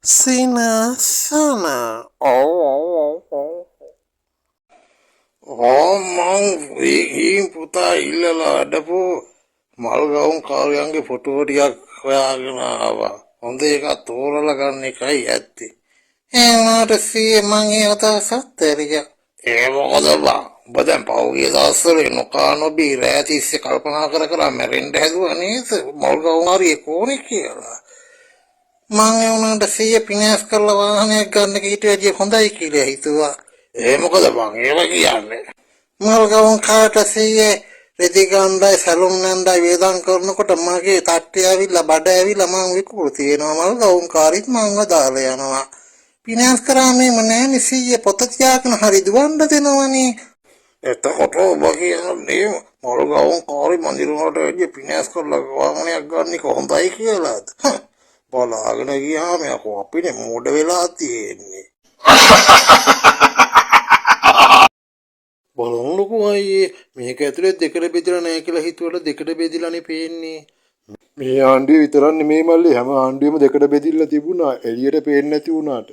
Sinasana. මං වීගින් පුතා ඉල්ලලා අඩපු මල් ගවුම් කාර්යයන්ගේ ෆොටෝ ටිකක් හොයාගෙන ආවා. හොඳ එකක් තෝරලා ගන්න එකයි ඇත්තේ. ඒනාට සීයේ මං ඒකට සත්‍යරිය. ඒ මොකද බං? ඔබ දැන් පෞගිය දවස්වල නොකා නොබී රෑ තිස්සේ කල්පනා කර කර මැරෙන්න හැදුවා නේද? මල් ගවුම් හරිය කොහොනේ කියලා. මං ඒ උනාට සීයේ පිනාස් කරලා වාහනයක් ගන්න එක ඊට වැඩිය හොඳයි කියලා හිතුවා. ඒ මොකද බං ඒව කියන්නේ? මල් ගවුම් කාට සීයේ රෙදි ගණ්ඩායි සැලුම් නණ්ඩායි වේදම් කරනකොට මගේ තට්ටේ ඇවිල්ලා බඩ ඇවිල්ලා මං විකුරු තියෙනවා මල් ගවුම් කාරිත් මංව දාලා යනවා. පිනාස් කරාමේම නෑනේ සීයේ පොත තියාගෙන හරි දුවන්න දෙනවනේ. එතකොට ඔබ කියන්නේ මල් ගවුම් කාරි මන්දිරවලට වැඩි පිනාස් කරලා වාහනයක් ගන්න එක හොඳයි කියලාද? බලාගෙන ගියාම යකෝ අපිනේ මෝඩ වෙලා තියෙන්නේ. බලන්නකෝ අයියේ මේක ඇතුලේ දෙකට බෙදලා නැහැ කියලා හිතුවට දෙකට බෙදිලානේ පේන්නේ. මේ ආණ්ඩුවේ විතරක් නෙමෙයි මල්ලි හැම ආණ්ඩුවෙම දෙකට බෙදිලා තිබුණා එළියට පේන්නේ නැති වුණාට.